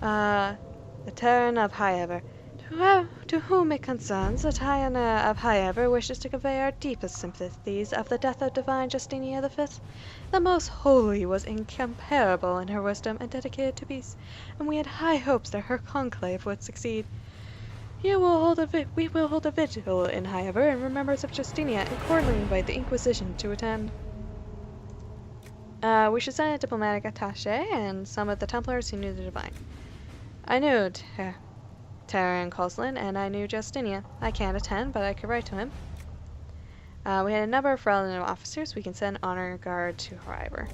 The Terran of Highever. To whom it concerns, the Terran of Highever wishes to convey our deepest sympathies of the death of divine Justinia the Fifth. The Most Holy was incomparable in her wisdom and dedicated to peace, and we had high hopes that her conclave would succeed. We will hold a vigil in Highever in remembrance of Justinia and cordially invite the Inquisition to attend. We should send a diplomatic attaché and some of the Templars who knew the Divine. I knew Terran Coslin, and I knew Justinia. I can't attend, but I could write to him. We had a number of relevant officers. We can send honor guard to Highever.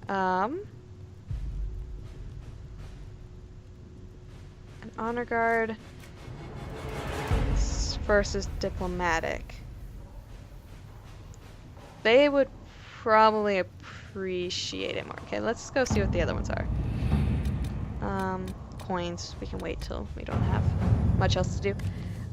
An honor guard versus diplomatic. They would probably appreciate it more. Okay, let's go see what the other ones are. Coins. We can wait till we don't have much else to do.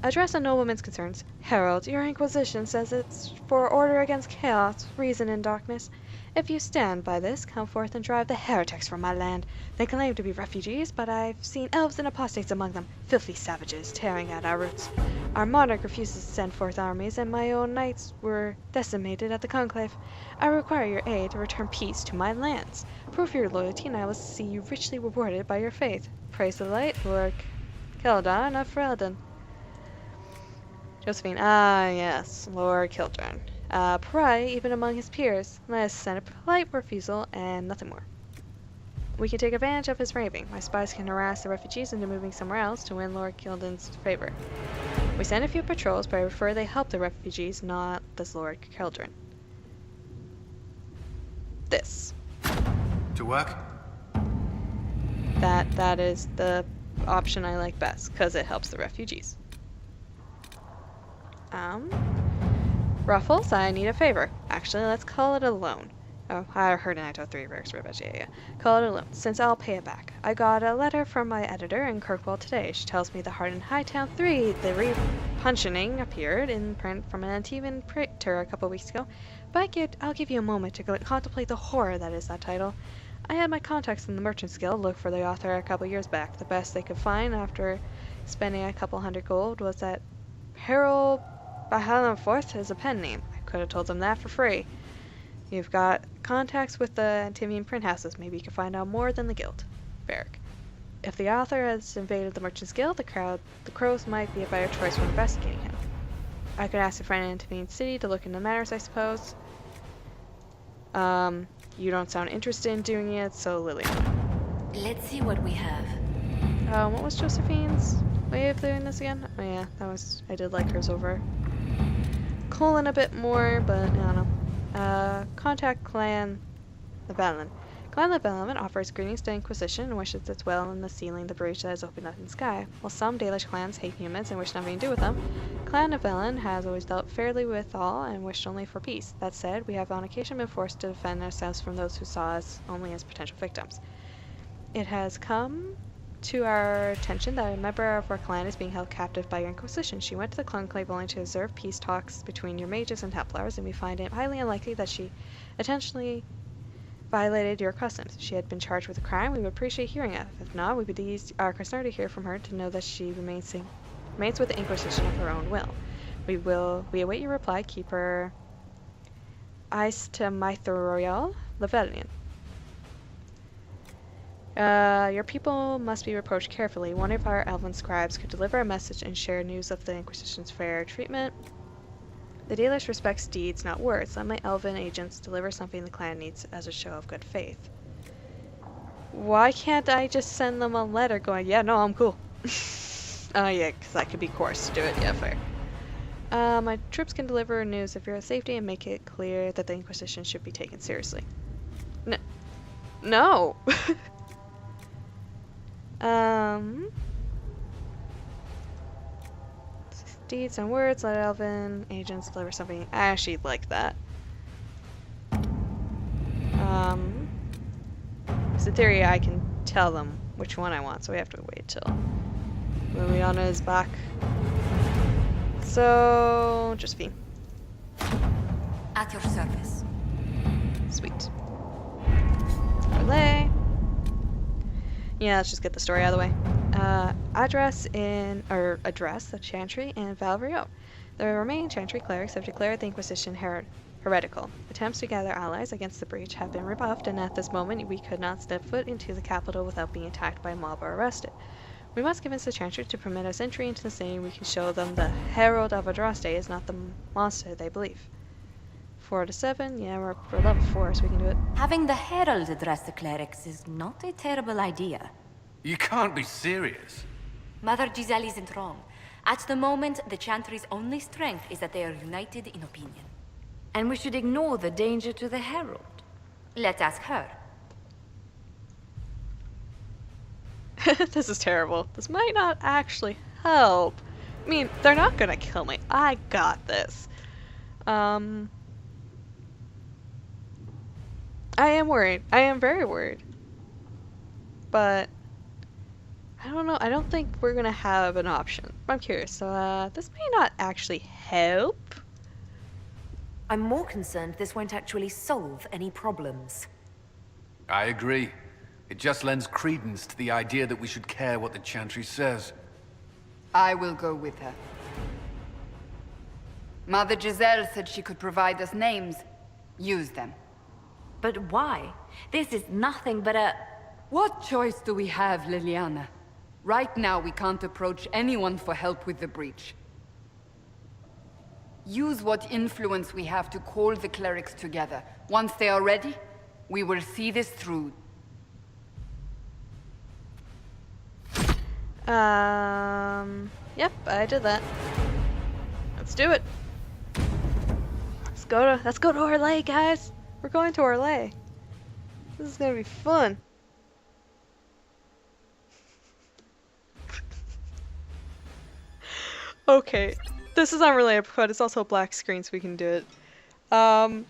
Address a nobleman's concerns. Herald, your Inquisition says it's for order against chaos, reason in darkness. If you stand by this, come forth and drive the heretics from my land. They claim to be refugees, but I've seen elves and apostates among them, filthy savages tearing at our roots. Our monarch refuses to send forth armies, and my own knights were decimated at the conclave. I require your aid to return peace to my lands. Prove your loyalty, and I will see you richly rewarded by your faith. Praise the light, Lord Keldon of Ferelden. Josephine, yes, Lord Kildren. Pariah even among his peers. Let us send a polite refusal and nothing more. We can take advantage of his raving. My spies can harass the refugees into moving somewhere else to win Lord Kildren's favor. We send a few patrols, but I prefer they help the refugees, not this Lord Kildren. This. To work? That is the option I like best, because it helps the refugees. Ruffles, I need a favor. Actually, let's call it a loan. Oh, I heard an Ito 3 Rex Rivage, yeah. Call it a loan, since I'll pay it back. I got a letter from my editor in Kirkwall today. She tells me the Heart in Hightown 3, the repuncheoning, appeared in print from an Antivan printer a couple weeks ago, but I'll give you a moment to contemplate the horror that is that title. I had my contacts in the Merchants Guild look for the author a couple years back. The best they could find after spending a couple hundred gold was that Harold Bahalam IV is a pen name. I could have told them that for free. You've got contacts with the Antivian print houses. Maybe you can find out more than the guild. Varric. If the author has invaded the Merchants Guild, the crows might be a better choice for investigating him. I could ask a friend in Antivian City to look into matters, I suppose. You don't sound interested in doing it, so Lily. Let's see what we have. What was Josephine's way of doing this again? Oh yeah, I did like hers over Colin a bit more, but I don't know. Contact Clan Lebellin. Clan Lebellin offers greetings to Inquisition and wishes its well in the sealing the breach that has opened up in the sky. While some Dalish clans hate humans and wish nothing to do with them, Clan Lebellin has always dealt fairly with all and wished only for peace. That said, we have on occasion been forced to defend ourselves from those who saw us only as potential victims. It has come to our attention that a member of our clan is being held captive by your Inquisition. She went to the conclave only to observe peace talks between your mages and Templars, and we find it highly unlikely that she intentionally violated your customs. If she had been charged with a crime, we would appreciate hearing it. If not, we would ease our concern to hear from her to know that she remains with the Inquisition of her own will. We await your reply. Keep her eyes to Mythoriel Levellian. Your people must be approached carefully. One of our elven scribes could deliver a message and share news of the Inquisition's fair treatment. The Dalish respects deeds, not words. Let my elven agents deliver something the clan needs as a show of good faith. Why can't I just send them a letter going, yeah, no, I'm cool. Oh yeah, because I could be coerced to do it. Yeah, fair. My troops can deliver news of your safety and make it clear that the Inquisition should be taken seriously. No! Deeds and words, let elven agents deliver something. I actually like that. It's a theory I can tell them which one I want, so we have to wait till Liliana is back. So, Josephine. At your service. Sweet. Yeah, let's just get the story out of the way. Address the Chantry and Valrio. The remaining Chantry clerics have declared the Inquisition heretical. Attempts to gather allies against the breach have been rebuffed, and at this moment we could not step foot into the capital without being attacked by a mob or arrested. We must convince the Chantry to permit us entry into the city. We can show them the Herald of Adraste is not the monster they believe. 4 to 7, yeah, we're level 4, so we can do it. Having the Herald address the clerics is not a terrible idea. You can't be serious. Mother Giselle isn't wrong. At the moment, the Chantry's only strength is that they are united in opinion. And we should ignore the danger to the Herald. Let's ask her. This is terrible. This might not actually help. I mean, they're not gonna kill me. I got this. I am worried. I am very worried. But I don't know. I don't think we're gonna have an option. I'm curious. So, this may not actually help. I'm more concerned this won't actually solve any problems. I agree. It just lends credence to the idea that we should care what the Chantry says. I will go with her. Mother Giselle said she could provide us names. Use them. But why? This is nothing but a... What choice do we have, Liliana? Right now, we can't approach anyone for help with the breach. Use what influence we have to call the clerics together. Once they are ready, we will see this through. Yep, I did that. Let's do it. Let's go to Orlais, guys. We're going to Orlais. This is gonna be fun. Okay, this is unrelated, but it's also a black screen, so we can do it. And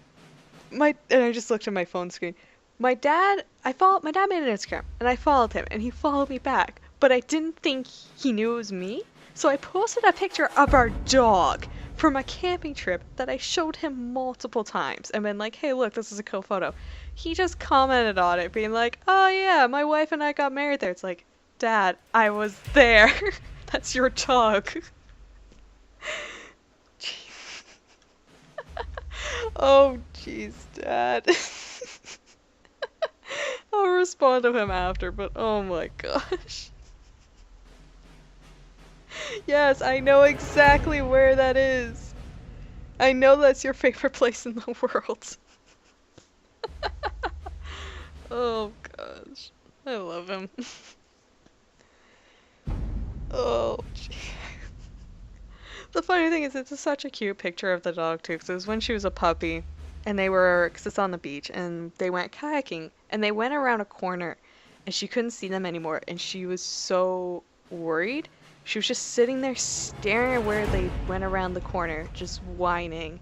I just looked at my phone screen. My dad made an Instagram, and I followed him, and he followed me back. But I didn't think he knew it was me, so I posted a picture of our dog from a camping trip that I showed him multiple times, and been like, hey, look, this is a cool photo. He just commented on it, being like, oh yeah, my wife and I got married there. It's like, Dad, I was there. That's your dog. Oh, jeez, Dad. I'll respond to him after, but oh my gosh. Yes, I know exactly where that is. I know that's your favorite place in the world. Oh gosh. I love him. Oh, gee. The funny thing is, it's such a cute picture of the dog too, because it was when she was a puppy, and because it's on the beach, and they went kayaking, and they went around a corner, and she couldn't see them anymore, and she was so worried. She was just sitting there staring at where they went around the corner, just whining.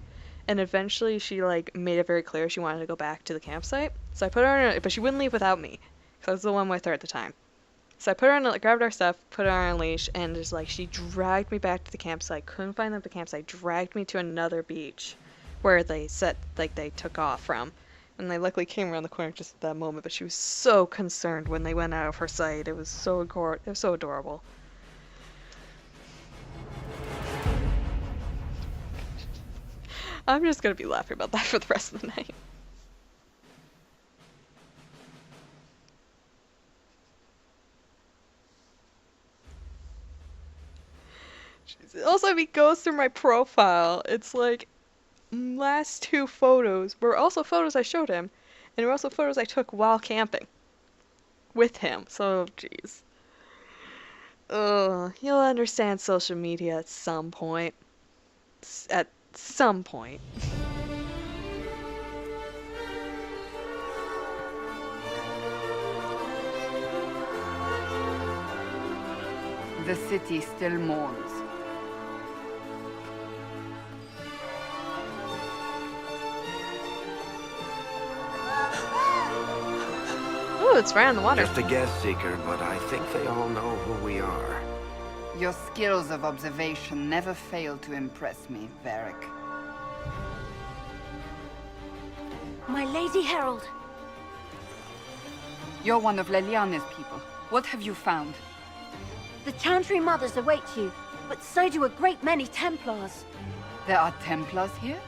And eventually she made it very clear she wanted to go back to the campsite. So I put her but she wouldn't leave without me, because I was the one with her at the time. So I put her grabbed our stuff, put her on a leash, and just she dragged me back to the campsite. Couldn't find them at the campsite. Dragged me to another beach where they they took off from. And they luckily came around the corner just at that moment, but she was so concerned when they went out of her sight. It was so adorable. I'm just gonna be laughing about that for the rest of the night. Also, if he goes through my profile, it's last 2 photos were also photos I showed him, and were also photos I took while camping with him. So, jeez. Ugh, you'll understand social media at some point. At some point. The city still mourns. Ooh, it's right on the water. Just a guest seeker, but I think they all know who we are. Your skills of observation never fail to impress me, Varric. My Lady Herald. You're one of Leliana's people. What have you found? The Chantry Mothers await you, but so do a great many Templars. There are Templars here?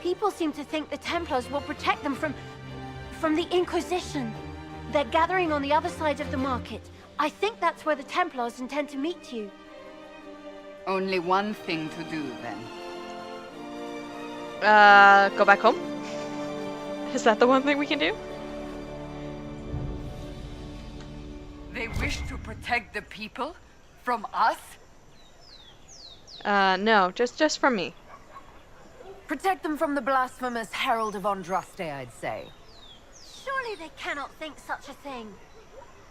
People seem to think the Templars will protect them from the Inquisition. They're gathering on the other side of the market. I think that's where the Templars intend to meet you. Only one thing to do, then. Go back home? Is that the one thing we can do? They wish to protect the people? From us? No, just from me. Protect them from the blasphemous Herald of Andraste, I'd say. Surely they cannot think such a thing.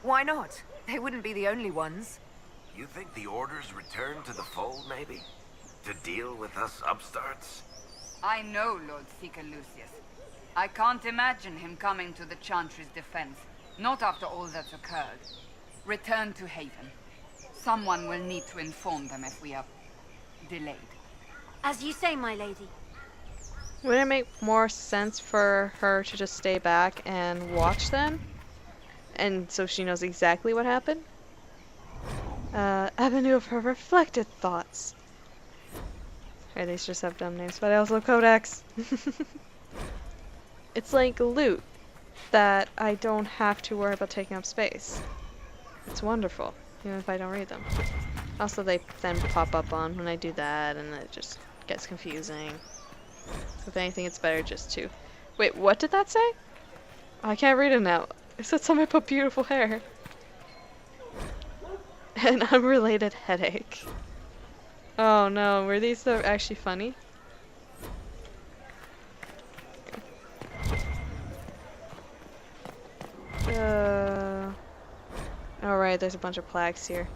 Why not? They wouldn't be the only ones. You think the Order's return to the fold, maybe? To deal with us upstarts? I know Lord Seeker Lucius. I can't imagine him coming to the Chantry's defense. Not after all that's occurred. Return to Haven. Someone will need to inform them if we are delayed. As you say, my lady. Would it make more sense for her to just stay back and watch them? And so she knows exactly what happened? Avenue of her reflected thoughts. Or these just have dumb names, but I also love Codex. It's like loot that I don't have to worry about taking up space. It's wonderful, even if I don't read them. Also, they then pop up on when I do that, and it just gets confusing. So if anything, it's better just to... Wait, what did that say? I can't read it now. It said something about beautiful hair. An unrelated headache. Oh no, were these actually funny? Alright, there's a bunch of plaques here.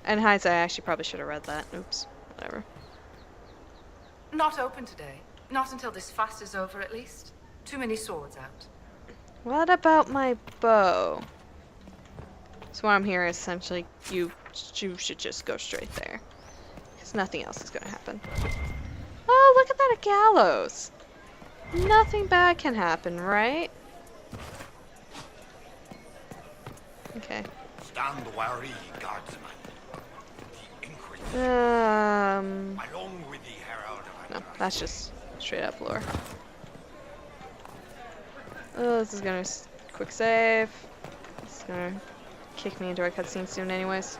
In hindsight, I actually probably should have read that. Oops. Whatever. Not open today. Not until this fast is over, at least. Too many swords out. What about my bow? So what I'm hearing is essentially you should just go straight there. Because nothing else is going to happen. Oh, look at that, a gallows! Nothing bad can happen, right? Okay. Stand wary, guardsman. The Inquisition, along with the Herald of No, that's just straight up lore. Oh, this is gonna quick save. It's gonna kick me into a cutscene soon anyways.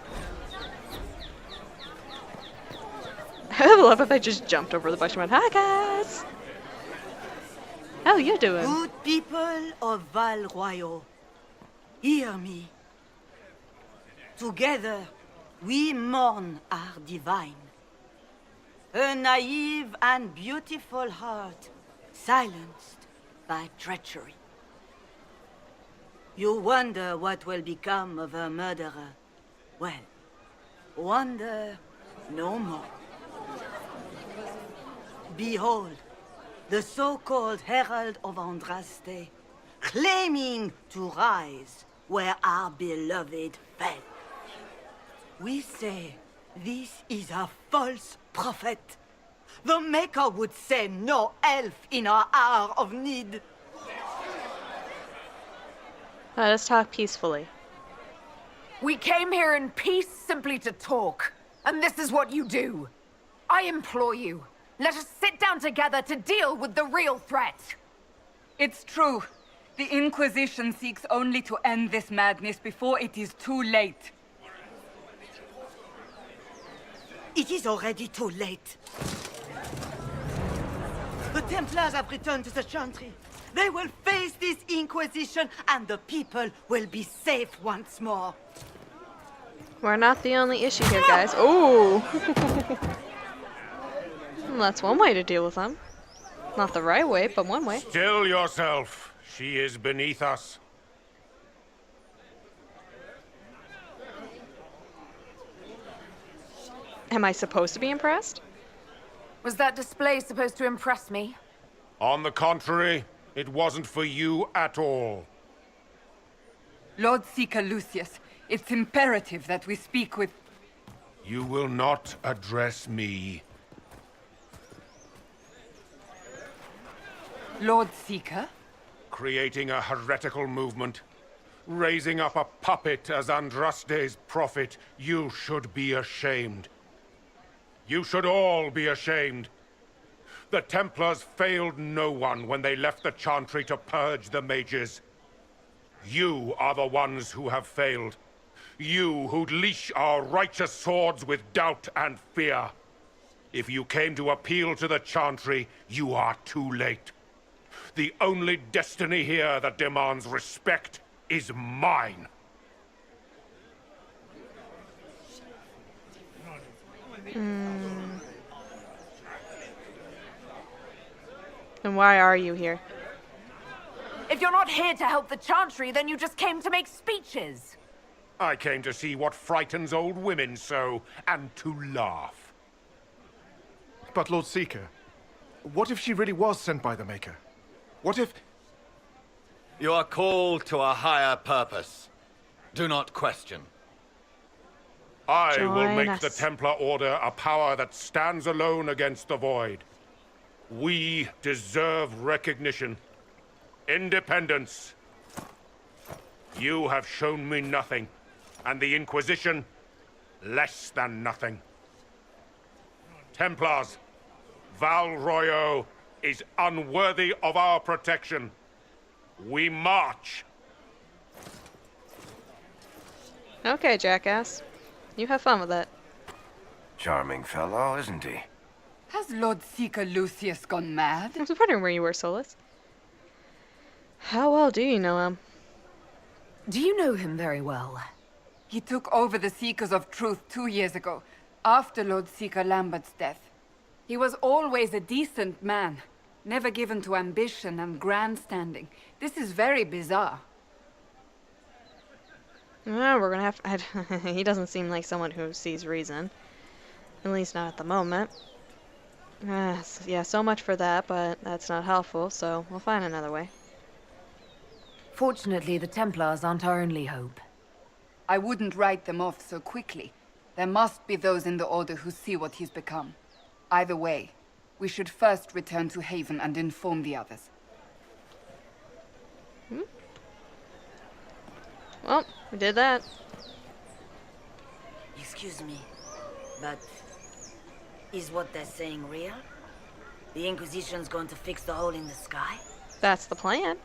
I would love if I just jumped over the bush and went, "Hi guys! How you doing?" Good people of Val Royal, hear me. Together, we mourn our divine. A naive and beautiful heart, silenced by treachery. You wonder what will become of a murderer. Well, wonder no more. Behold, the so-called Herald of Andraste, claiming to rise where our beloved fell. We say this is a false prophet. The Maker would send no elf in our hour of need. Let us talk peacefully. We came here in peace simply to talk. And this is what you do. I implore you, let us sit down together to deal with the real threat. It's true. The Inquisition seeks only to end this madness before it is too late. It is already too late. The Templars have returned to the Chantry. They will face this Inquisition, and the people will be safe once more. We're not the only issue here, guys. Oh! That's one way to deal with them. Not the right way, but one way. Still yourself. She is beneath us. Am I supposed to be impressed? Was that display supposed to impress me? On the contrary, it wasn't for you at all. Lord Seeker Lucius, it's imperative that we speak with... You will not address me. Lord Seeker? Creating a heretical movement. Raising up a puppet as Andraste's prophet, you should be ashamed. You should all be ashamed. The Templars failed no one when they left the Chantry to purge the mages. You are the ones who have failed. You who'd leash our righteous swords with doubt and fear. If you came to appeal to the Chantry, you are too late. The only destiny here that demands respect is mine. And why are you here? If you're not here to help the Chantry, then you just came to make speeches. I came to see what frightens old women so, and to laugh. But Lord Seeker, what if she really was sent by the Maker? What if... You are called to a higher purpose. Do not question. I will Join make us. the Templar Order a power that stands alone against the Void. We deserve recognition. Independence. You have shown me nothing, and the Inquisition, less than nothing. Templars, Val Royo is unworthy of our protection. We march. Okay, jackass. You have fun with it. Charming fellow, isn't he? Has Lord Seeker Lucius gone mad? I was wondering where you were, Solus. How well do you know him? Do you know him very well? He took over the Seekers of Truth 2 years ago, after Lord Seeker Lambert's death. He was always a decent man, never given to ambition and grandstanding. This is very bizarre. Well, we're gonna have he doesn't seem like someone who sees reason. At least not at the moment. Yeah, so much for that, but that's not helpful, so we'll find another way. Fortunately, the Templars aren't our only hope. I wouldn't write them off so quickly. There must be those in the Order who see what he's become. Either way, we should first return to Haven and inform the others. Well, we did that. Excuse me, but is what they're saying real? The Inquisition's going to fix the hole in the sky? That's the plan.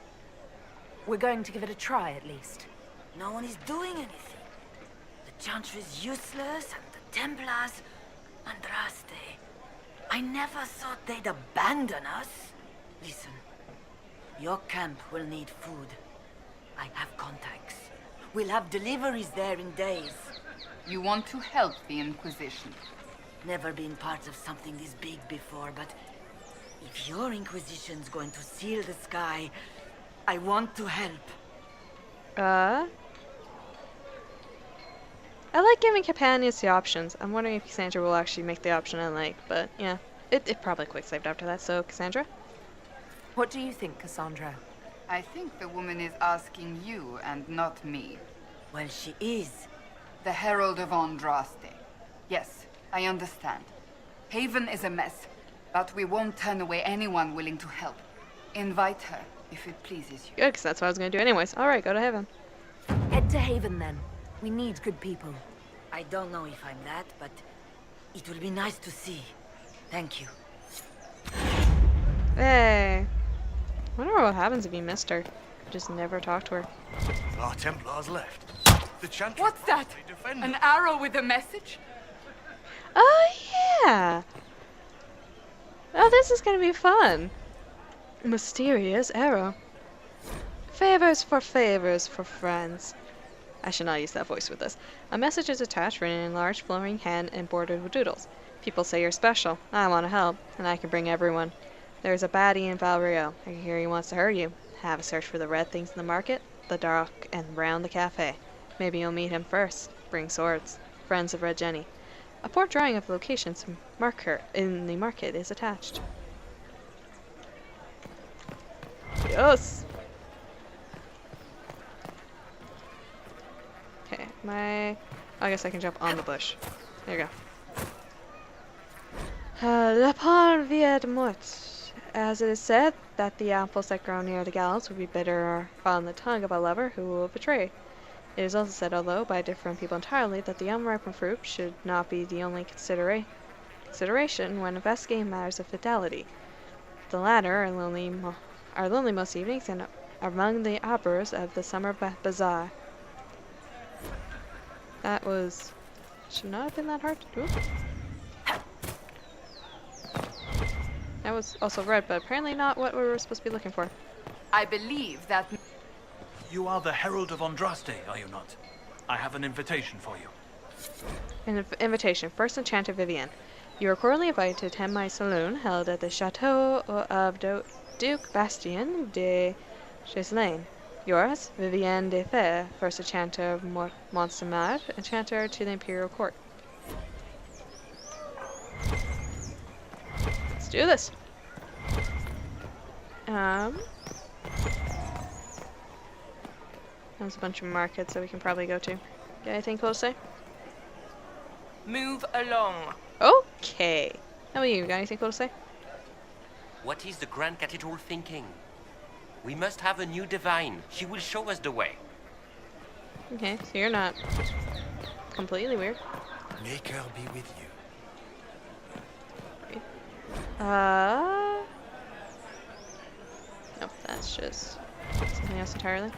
We're going to give it a try, at least. No one is doing anything. The Chantry's useless, and the Templars... Andraste. I never thought they'd abandon us. Listen, your camp will need food. I have contacts. We'll have deliveries there in days. You want to help the Inquisition? Never been part of something this big before, but if your Inquisition's going to seal the sky, I want to help. I like giving companions the options. I'm wondering if Cassandra will actually make the option I like, but yeah. It probably quick-saved after that, so Cassandra? What do you think, Cassandra? I think the woman is asking you and not me. Well, she is. The Herald of Andraste. Yes, I understand. Haven is a mess, but we won't turn away anyone willing to help. Invite her, if it pleases you. Good, because that's what I was going to do anyways. Alright, go to heaven. Head to Haven, then. We need good people. I don't know if I'm that, but it will be nice to see. Thank you. Hey. Wonder what happens if you missed her. Just never talk to her. Our Templars left. The Chantry... What's that? An arrow with a message? Oh, yeah. Oh, this is going to be fun. Mysterious arrow. Favors for friends. I should not use that voice with this. A message is attached, written in large flowing hand and bordered with doodles. People say you're special. I want to help, and I can bring everyone. There's a baddie in Valrio. I hear he wants to hurt you. Have a search for the red things in the market, the dark, and round the cafe. Maybe you'll meet him first. Bring swords. Friends of Red Jenny. A poor drawing of locations marker in the market is attached. Yes! Okay, I guess I can jump on the bush. There you go. Le pont viet mort. as it is said that the apples that grow near the gallows will be bitter on the tongue of a lover who will betray. It is also said, although by different people entirely, that the unripened fruit should not be the only consideration when investigating matters of fidelity. The latter are lonely most evenings and among the arbors of the summer bazaar. That should not have been that hard to do. That was also red, but apparently not what we were supposed to be looking for. I believe that... You are the Herald of Andraste, are you not? I have an invitation for you. An invitation. First Enchanter Vivienne. You are cordially invited to attend my saloon held at the Chateau of Duke Bastien de Chaselaine. Yours, Vivienne de Fer, First Enchanter of Montsemart, Enchanter to the Imperial Court. Let's do this. There's a bunch of markets that we can probably go to. Got anything cool to say? Move along. Okay. How about you? Got anything cool to say? What is the Grand Cathedral thinking? We must have a new divine. She will show us the way. Okay, so you're not completely weird. Make her be with you. Nope, that's just something else entirely.